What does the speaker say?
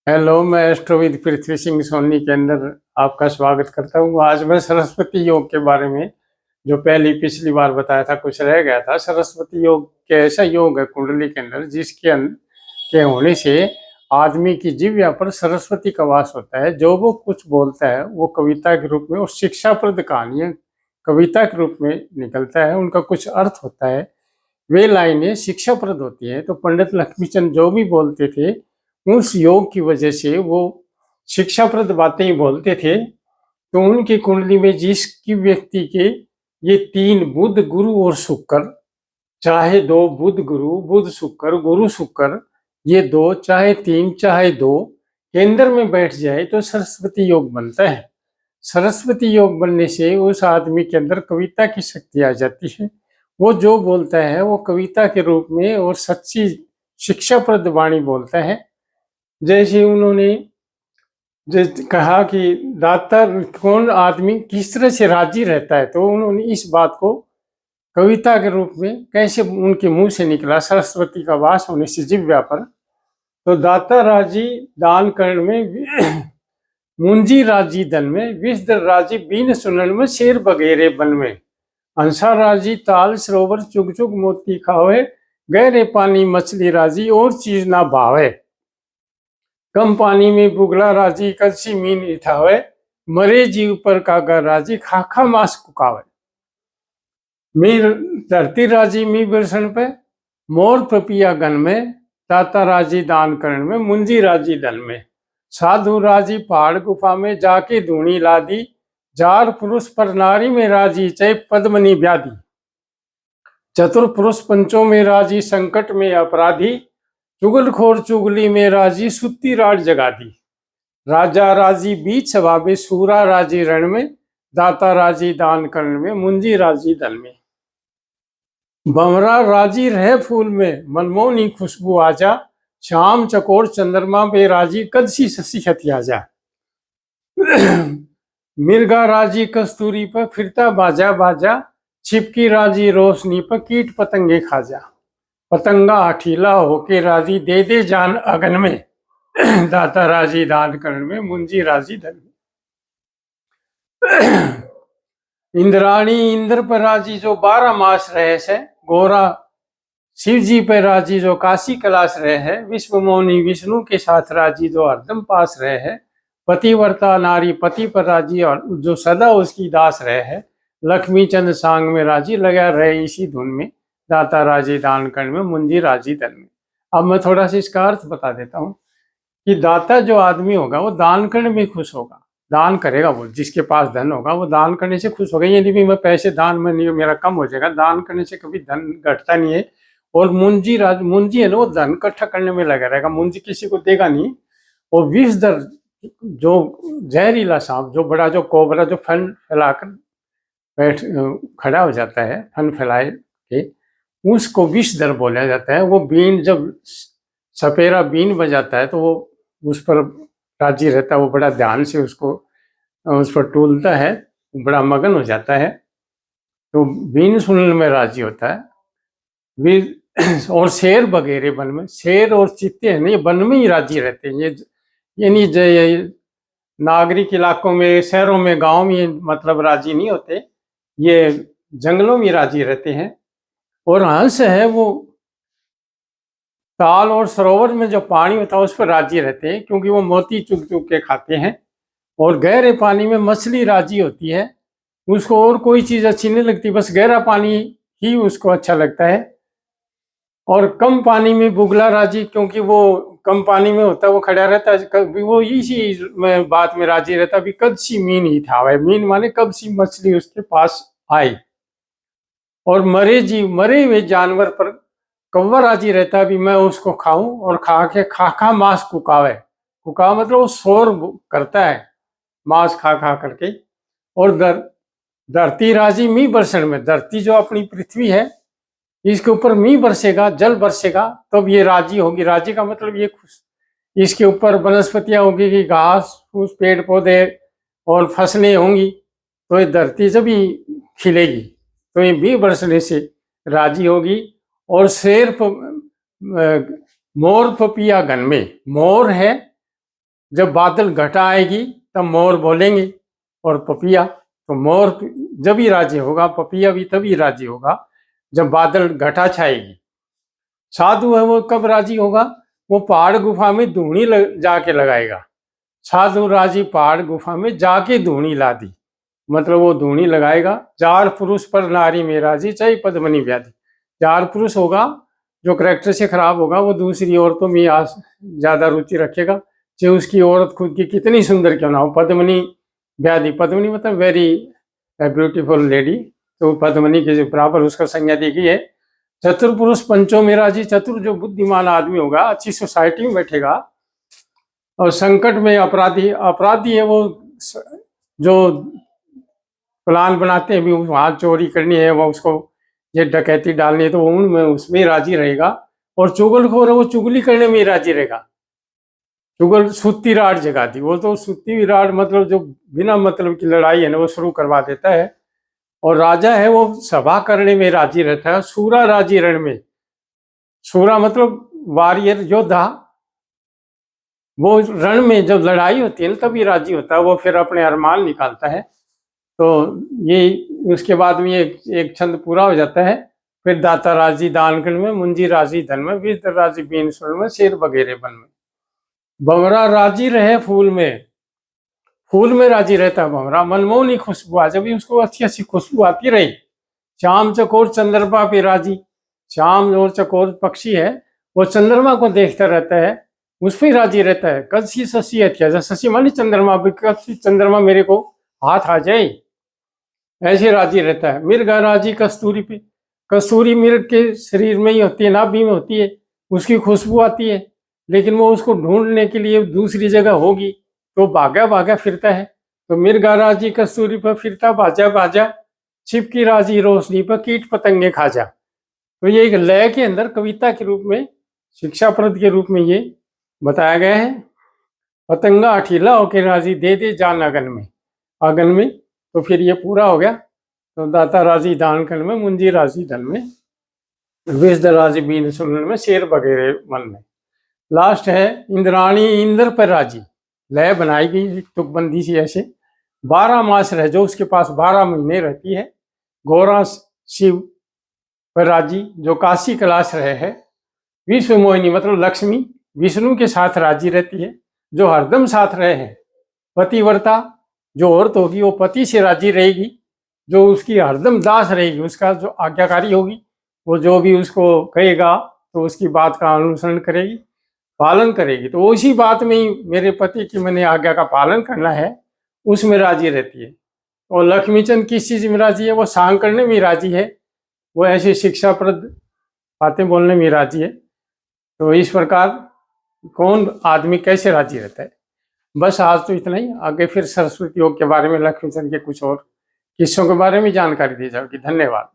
Hello, मैं एस्ट्रोविद पृथ्वी सिंह सोनी के अंदर आपका स्वागत करता हूँ। आज मैं सरस्वती योग के बारे में जो पहली पिछली बार बताया था, कुछ रह गया था। सरस्वती योग के ऐसा योग है कुंडली के अंदर जिसके के होने से आदमी की जीव्या पर सरस्वती का वास होता है। जो वो कुछ बोलता है वो कविता के रूप में और शिक्षाप्रद कहानियां कविता के रूप में निकलता है। उनका कुछ अर्थ होता है, वे लाइनें शिक्षाप्रद होती हैं। तो पंडित लक्ष्मीचंद जो भी बोलते थे, उस योग की वजह से वो शिक्षाप्रद बातें ही बोलते थे। तो उनकी कुंडली में जिसकी व्यक्ति के ये तीन बुध गुरु और शुक्र, चाहे दो बुध गुरु, बुध शुक्र, गुरु शुक्र, ये दो चाहे तीन चाहे दो केंद्र में बैठ जाए तो सरस्वती योग बनता है। सरस्वती योग बनने से उस आदमी के अंदर कविता की शक्ति आ जाती है। वो जो बोलता है वो कविता के रूप में और सच्ची शिक्षाप्रद वाणी बोलता है। जैसे उन्होंने कहा कि दाता कौन आदमी किस तरह से राजी रहता है, तो उन्होंने इस बात को कविता के रूप में कैसे उनके मुंह से निकला, सरस्वती का वास होने से जिव्या पर। तो दाता राजी दान कर्ण में मुंजी राजी दन में, विषधर राजी बीन सुनन में, शेर बगेरे बन में, हंसा राजी ताल सरोवर चुग चुग मोती खावे, गहरे पानी मछली राजी और चीज ना भावे, कम पानी में बुगला राजी कलसी मीन इठावे, मरे जीव पर कागा राजी खाखा मास कुकावे, मीर धरती राजी मी बरसन पे, मोर पपिया गन में, ताता राजी दान करण में, मुंजी राजी दल में, साधु राजी पहाड़ गुफा में जाके धूनी लादी, जार पुरुष पर नारी में राजी चय पद्मनी व्याधि, चतुर पुरुष पंचों में राजी संकट में अपराधी, चुगलखोर चुगली में राजी सुत्ती राज जगा दी, राजा राजी बीच सभा में, सूरा राजी रण में, दाता राजी दान कर्ण में, मुंजी राजी दल में, भंवरा राजी रहे फूल में, मनमोहनी खुशबू आजा, शाम चकोर चंद्रमा पे राजी कदसी ससी हथियाजा, मिर्गा राजी कस्तूरी पर फिरता बाजा बाजा, छिपकी राजी रोशनी पर कीट पतंगे खाजा, पतंगा हठीला होके राजी दे दे जान अगन में, दाता राजी दान करण में, मुंजी राजी धन में, इंद्राणी इंद्र पर राजी जो 12 मास रहे से, गोरा शिव जी पर राजी जो काशी कैलाश रहे है, विश्व मोनी विष्णु के साथ राजी जो हरदम पास रहे है, पतिव्रता नारी पति पर राजी और जो सदा उसकी दास रहे है, लक्ष्मी चंद सांग में राजी लगा रहे इसी धुन में, दाता राजी दान कर्ण में, मुंजी राजी धन में। अब मैं थोड़ा सा इसका अर्थ बता देता हूँ कि दाता जो आदमी होगा वो दान करने में खुश होगा, दान करेगा। वो जिसके पास धन होगा वो दान करने से खुश होगा। ये नहीं भी मैं पैसे दान में नहीं, मेरा कम हो जाएगा, दान करने से कभी धन घटता नहीं है। और मुंजी है ना, वो धन इकट्ठा करने में लगा रहेगा, मुंजी किसी को देगा नहीं। और विषधर जो जहरीला सांप, जो बड़ा जो कोबरा जो फन फैलाकर बैठ खड़ा हो जाता है, फन फैलाए के, उसको विषधर बोला जाता है। वो बीन जब सपेरा बीन बजाता है तो वो उस पर राजी रहता है, वो बड़ा ध्यान से उसको उस पर टूलता है, बड़ा मगन हो जाता है, तो बीन सुनने में राजी होता है। और शेर वगैरह वन में, शेर और चीते हैं ना, ये वन में ही राजी रहते हैं। ये नहीं ये नागरिक इलाकों में, शहरों में, गांव में मतलब राजी नहीं होते, ये जंगलों में राजी रहते हैं। और हंस है वो ताल और सरोवर में जो पानी होता है उस पर राजी रहते हैं, क्योंकि वो मोती चुग चुग के खाते हैं। और गहरे पानी में मछली राजी होती है, उसको और कोई चीज अच्छी नहीं लगती, बस गहरा पानी ही उसको अच्छा लगता है। और कम पानी में बुगला राजी, क्योंकि वो कम पानी में होता है, वो खड़ा रहता है, कभी वो इसी में बात में राजी रहता है, कब सी मीन ही था वह, मीन माने कब सी मछली उसके पास आई। और मरे हुए जानवर पर कौवा राजी रहता है, भी मैं उसको खाऊं, और खा के खा मांस कुकावे, कुकावा मतलब वो शोर करता है मांस खा खा करके। और धरती राजी मी बरसन में, धरती जो अपनी पृथ्वी है इसके ऊपर मी बरसेगा, जल बरसेगा, तब ये राजी होगी। राजी का मतलब ये खुश, इसके ऊपर वनस्पतियां होगी कि घास फूस पेड़ पौधे और फसलें होंगी, तो ये धरती जब ही खिलेगी, तो ये मी बरसने से राजी होगी। और शेर मोर पपिया गन में, मोर है जब बादल घटा आएगी तब मोर बोलेंगे, और पपिया, तो मोर जब ही राजी होगा, पपिया भी तभी राजी होगा जब बादल घटा छाएगी। साधु है वो कब राजी होगा, वो पहाड़ गुफा में धूनी जाके लगाएगा। साधु राजी पहाड़ गुफा में जाके धूनी ला दी, मतलब वो धूनी लगाएगा। चार पुरुष पर नारी में राजी, चाहे पद्मनी व्याधि। चार पुरुष होगा जो करेक्टर से खराब होगा, वो दूसरी औरतों में ज्यादा रुचि रखेगा, चाहे उसकी औरत खुद की कितनी सुंदर क्यों ना हो। पद्मनी व्याधि, पद्मनी मतलब वेरी ब्यूटीफुल लेडी, तो पद्मनी के बराबर उसका संज्ञा दी गई है। चतुर पुरुष पंचों में राजी, चतुर जो बुद्धिमान आदमी होगा, अच्छी सोसाइटी में बैठेगा। और संकट में अपराधी, अपराधी है वो जो प्लान बनाते हैं भी वहां चोरी करनी है, वो उसको ये डकैती डालनी है, तो उनमें उसमें राजी रहेगा। और चुगलखोर है वो चुगली करने में राजी रहेगा। चुगल सुत्ती राड जगा दी, वो तो सुत्ती राड मतलब जो बिना मतलब की लड़ाई है ना वो शुरू करवा देता है। और राजा है वो सभा करने में राजी रहता है। सूरा राजी रण में, सूरा मतलब वारियर योद्धा, वो रण में जब लड़ाई होती है ना तभी राजी होता है, वो फिर अपने अरमान निकालता है। तो ये उसके बाद में एक छंद पूरा हो जाता है। फिर दाता राजी दान कण में, मुंजी राजी धन में, विद राजी बीन सुन में, शेर वगैरह बन में। भंवरा राजी रहे फूल में, फूल में राजी रहता है भंवरा। मनमोहनी खुशबू आ, जब भी उसको अच्छी अच्छी खुशबू आती रही। श्याम चकोर चंद्रमा पे राजी, श्याम और चकोर पक्षी है वो चंद्रमा को देखता रहता है, उस पर राजी रहता है। कसी शशि हथिया, शशि मानी चंद्रमा, कब चंद्रमा मेरे को हाथ आ जाए, ऐसे राजी रहता है। मिर्ग राजी कस्तूरी पे, कस्तूरी मिर्ग के शरीर में ही होती है, नाभि में होती है, उसकी खुशबू आती है, लेकिन वो उसको ढूंढने के लिए दूसरी जगह होगी तो भागा भागा फिरता है। तो मिर्गा राजी कस्तूरी पर फिरता बाजा बाजा, छिपकी राजी रोशनी पर कीट पतंगे खा जा। तो ये एक लय के अंदर कविता के रूप में, शिक्षाप्रद के रूप में ये बताया गया है। पतंगा अठीला होके राजी दे दे जान अगन में, अगन में। तो फिर ये पूरा हो गया। तो दाता राजी दान कण में, मुंजी राजी धन में, विष राजी बीन सुनन में, शेर वगैरह मन में। लास्ट है इंद्राणी इंद्र पर राजी, लय बनाई गई तुकबंदी सी ऐसे। 12 मास रह जो उसके पास 12 महीने रहती है। गौरा शिव पर राजी जो काशी कैलाश रहे है। विश्व मोहिनी मतलब लक्ष्मी विष्णु के साथ राजी रहती है, जो हरदम साथ रहे हैं। पतिव्रता जो औरत होगी वो पति से राजी रहेगी, जो उसकी हरदम दास रहेगी, उसका जो आज्ञाकारी होगी, वो जो भी उसको कहेगा तो उसकी बात का अनुसरण करेगी, पालन करेगी। तो उसी बात में ही मेरे पति की मैंने आज्ञा का पालन करना है, उसमें राजी रहती है। और लक्ष्मीचंद किस चीज में राजी है, वो सांग करने में राजी है, वो ऐसी शिक्षाप्रद बातें बोलने में राजी है। तो इस प्रकार कौन आदमी कैसे राजी रहता है। बस आज तो इतना ही, आगे फिर सरस्वती योग के बारे में, लक्ष्मीचंद के कुछ और किस्सों के बारे में जानकारी दी जाएगी। धन्यवाद।